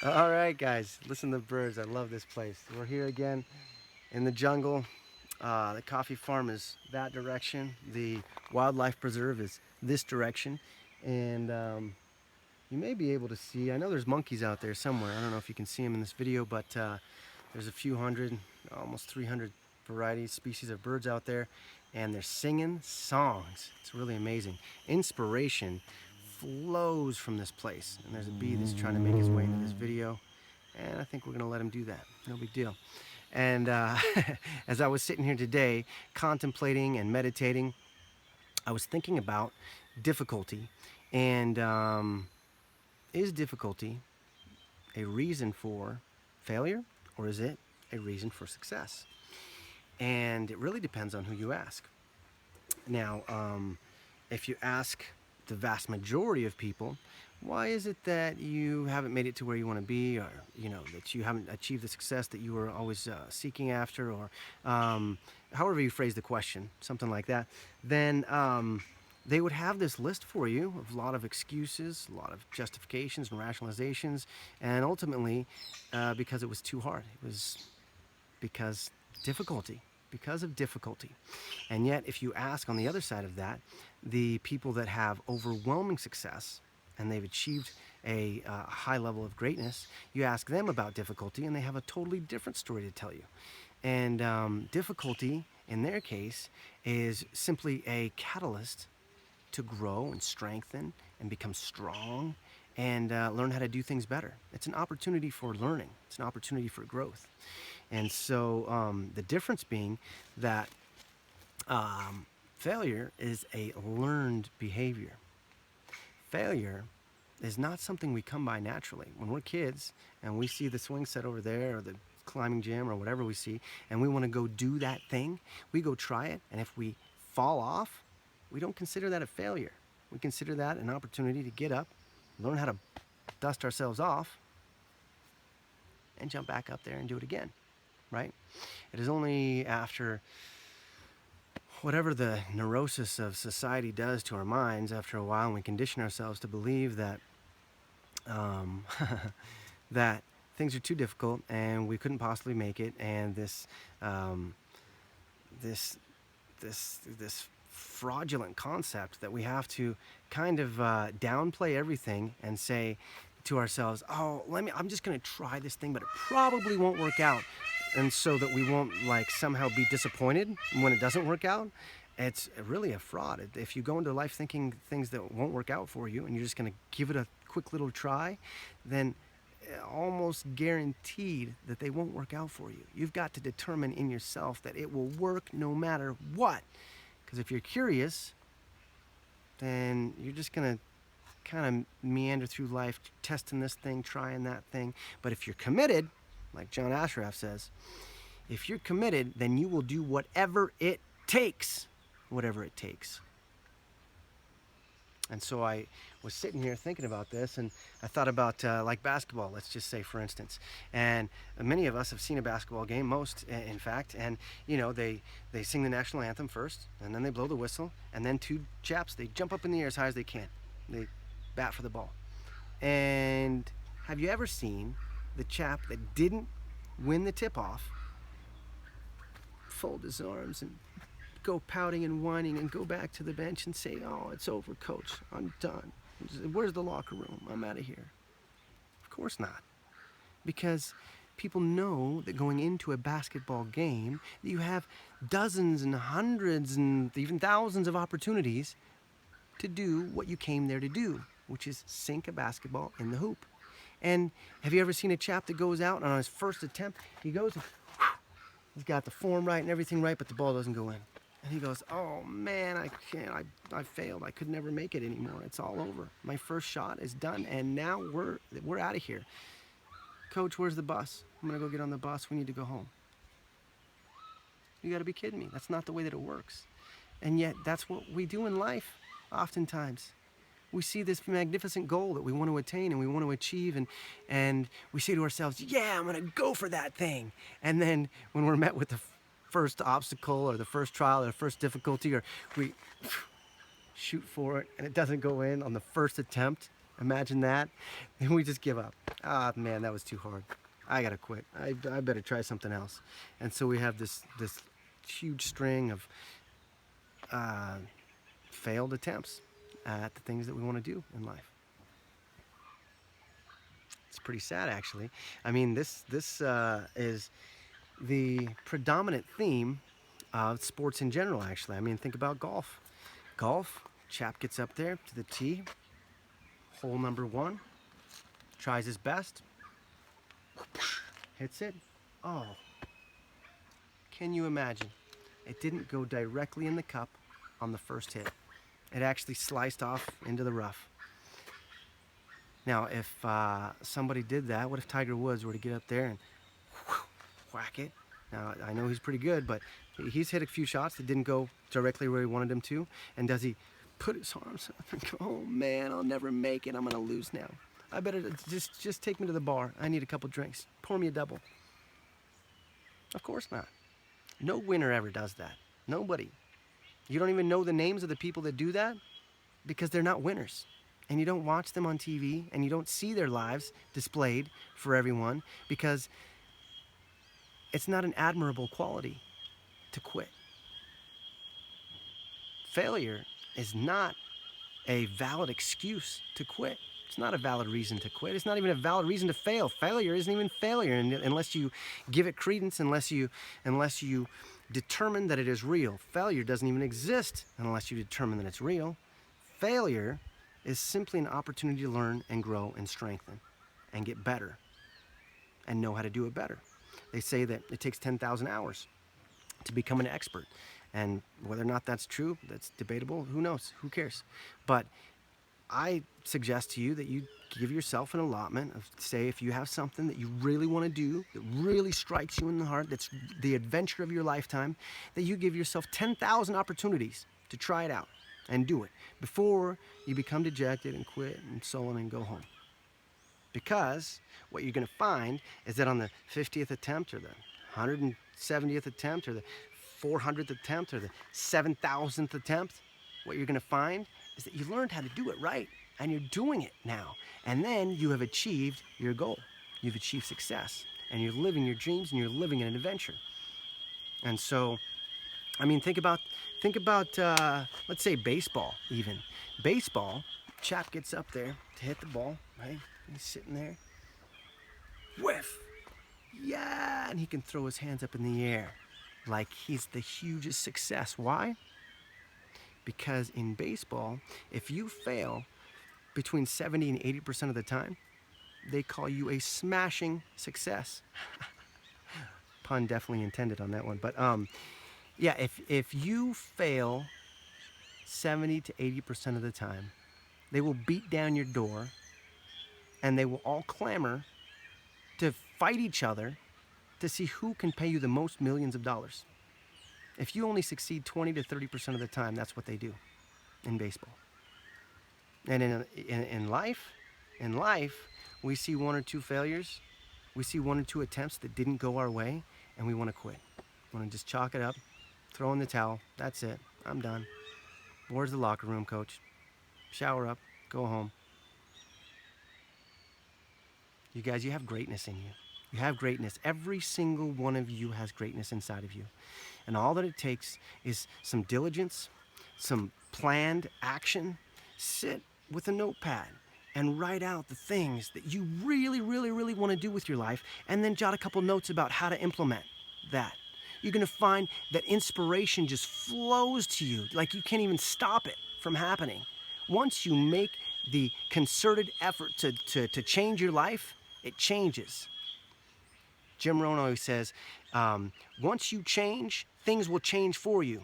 All right, guys, listen to the birds. I love this place. We're here again in the jungle. The coffee farm is that direction. The wildlife preserve is this direction. And you may be able to see, I know there's monkeys out there somewhere. I don't know if you can see them in this video, but there's a few hundred, almost 300 varieties, species of birds out there. And they're singing songs. It's really amazing. Inspiration flows from this place. And there's a bee that's trying to make his way into this video. And I think we're going to let him do that. No big deal. And as I was sitting here today contemplating and meditating, I was thinking about difficulty. And is difficulty a reason for failure, or is it a reason for success? And it really depends on who you ask. Now, if you ask the vast majority of people, why is it that you haven't made it to where you want to be, or that you haven't achieved the success that you were always seeking after, or however you phrase the question, something like that, then they would have this list for you of a lot of excuses, a lot of justifications and rationalizations, and ultimately because it was too hard. It was because of difficulty. And yet, if you ask on the other side of that, the people that have overwhelming success and they've achieved a high level of greatness, you ask them about difficulty and they have a totally different story to tell you. And difficulty, in their case, is simply a catalyst to grow and strengthen and become strong and learn how to do things better. It's an opportunity for learning. It's an opportunity for growth. And so the difference being that failure is a learned behavior. Failure is not something we come by naturally. When we're kids and we see the swing set over there or the climbing gym or whatever we see, and we want to go do that thing, we go try it, and if we fall off, we don't consider that a failure. We consider that an opportunity to get up, learn how to dust ourselves off, and jump back up there and do it again, right? It is only after whatever the neurosis of society does to our minds after a while, and we condition ourselves to believe that that things are too difficult and we couldn't possibly make it, and this fraudulent concept that we have to kind of downplay everything and say to ourselves, oh, I'm just going to try this thing, but it probably won't work out. And so that we won't somehow be disappointed when it doesn't work out. It's really a fraud. If you go into life thinking things that won't work out for you and you're just going to give it a quick little try, then almost guaranteed that they won't work out for you. You've got to determine in yourself that it will work no matter what. Because if you're curious, then you're just going to kind of meander through life, testing this thing, trying that thing. But if you're committed, like John Ashraf says, if you're committed, then you will do whatever it takes. Whatever it takes. And so I was sitting here thinking about this, and I thought about like basketball, let's just say, for instance. And many of us have seen a basketball game, most in fact, and they sing the national anthem first, and then they blow the whistle, and then two chaps, they jump up in the air as high as they can. They bat for the ball. And have you ever seen the chap that didn't win the tip-off fold his arms and go pouting and whining and go back to the bench and say, oh, it's over, coach, I'm done. Where's the locker room? I'm out of here. Of course not. Because people know that going into a basketball game, that you have dozens and hundreds and even thousands of opportunities to do what you came there to do, which is sink a basketball in the hoop. And have you ever seen a chap that goes out and on his first attempt, he goes, he's got the form right and everything right, but the ball doesn't go in. And he goes, oh man, I can't, I failed. I could never make it anymore. It's all over. My first shot is done, and now we're out of here. Coach, where's the bus? I'm gonna go get on the bus. We need to go home. You gotta be kidding me. That's not the way that it works. And yet, that's what we do in life, oftentimes. We see this magnificent goal that we want to attain and we want to achieve, and we say to ourselves, yeah, I'm gonna go for that thing. And then when we're met with the first obstacle or the first trial or the first difficulty, or we shoot for it and it doesn't go in on the first attempt, Imagine that. And we just give up. Ah, man, that was too hard. I gotta quit. I better try something else. And so we have this huge string of uh, failed attempts at the things that we want to do in life. It's pretty sad, actually. I mean, this is the predominant theme of sports in general, actually. I mean, think about golf. Golf, chap gets up there to the tee, hole number one, tries his best, hits it. Oh, can you imagine? It didn't go directly in the cup on the first hit. It actually sliced off into the rough. Now, if somebody did that, what if Tiger Woods were to get up there and whack it? Now, I know he's pretty good, but he's hit a few shots that didn't go directly where he wanted them to. And does he put his arms up and go, oh man, I'll never make it, I'm gonna lose now. I better just take me to the bar. I need a couple drinks. Pour me a double. Of course not. No winner ever does that. Nobody. You don't even know the names of the people that do that because they're not winners. And you don't watch them on TV and you don't see their lives displayed for everyone because it's not an admirable quality to quit. Failure is not a valid excuse to quit. It's not a valid reason to quit. It's not even a valid reason to fail. Failure isn't even failure unless you give it credence, unless you determine that it is real. Failure doesn't even exist unless you determine that it's real. Failure is simply an opportunity to learn and grow and strengthen and get better and know how to do it better. They say that it takes 10,000 hours to become an expert. And whether or not that's true, that's debatable. Who knows? Who cares? But I suggest to you that you give yourself an allotment of, say, if you have something that you really want to do, that really strikes you in the heart, that's the adventure of your lifetime, that you give yourself 10,000 opportunities to try it out and do it before you become dejected and quit and sullen and go home. Because what you're going to find is that on the 50th attempt or the 170th attempt or the 400th attempt or the 7,000th attempt, what you're going to find is that you learned how to do it right and you're doing it now. And then you have achieved your goal. You've achieved success and you're living your dreams and you're living an adventure. And so, I mean, think about let's say baseball even. Baseball, chap gets up there to hit the ball, right? He's sitting there. Whiff! Yeah! And he can throw his hands up in the air like he's the hugest success. Why? Because in baseball, if you fail between 70 and 80% of the time, they call you a smashing success. Pun definitely intended on that one. But yeah, if you fail 70 to 80% of the time, they will beat down your door and they will all clamor to fight each other to see who can pay you the most millions of dollars. If you only succeed 20 to 30% of the time, that's what they do in baseball. And in life, we see one or two failures, we see one or two attempts that didn't go our way, and we want to quit. We want to just chalk it up, throw in the towel, that's it, I'm done. Where's the locker room, coach? Shower up, go home. You guys, you have greatness in you. You have greatness. Every single one of you has greatness inside of you. And all that it takes is some diligence, some planned action. Sit with a notepad and write out the things that you really, really, really want to do with your life, and then jot a couple notes about how to implement that. You're going to find that inspiration just flows to you like you can't even stop it from happening. Once you make the concerted effort to change your life, it changes. Jim Rohn always says, once you change, things will change for you.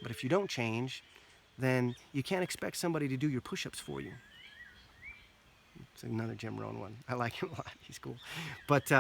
But if you don't change, then you can't expect somebody to do your push-ups for you. It's another Jim Rohn one. I like him a lot. He's cool. But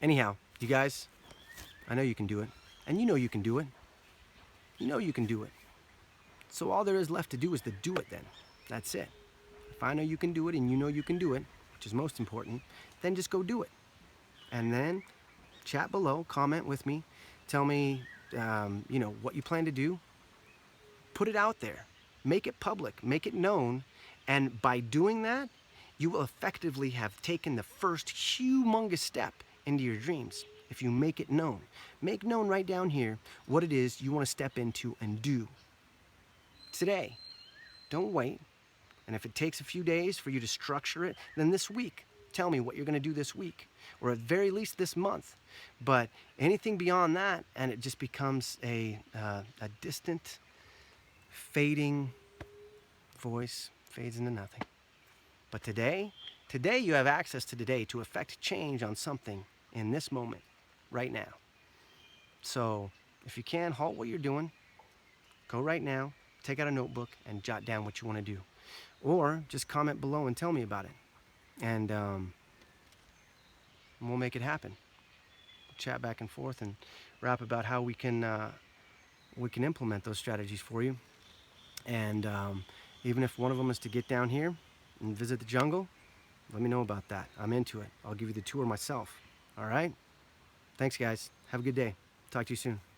anyhow, you guys, I know you can do it. And you know you can do it. You know you can do it. So all there is left to do is to do it then. That's it. If I know you can do it and you know you can do it, which is most important, then just go do it. And then chat below, comment with me, tell me, what you plan to do. Put it out there. Make it public, make it known, and by doing that, you will effectively have taken the first humongous step into your dreams. If you make it known, make known right down here what it is you want to step into and do today. Don't wait. And if it takes a few days for you to structure it, then this week, tell me what you're going to do this week, or at very least this month. But anything beyond that, and it just becomes a distant, fading voice, fades into nothing. But today you have access to today to affect change on something in this moment, right now. So if you can, halt what you're doing, go right now, take out a notebook and jot down what you want to do. Or just comment below and tell me about it. And we'll make it happen. We'll chat back and forth and rap about how we can implement those strategies for you. And even if one of them is to get down here and visit the jungle, let me know about that. I'm into it. I'll give you the tour myself. All right? Thanks, guys. Have a good day. Talk to you soon.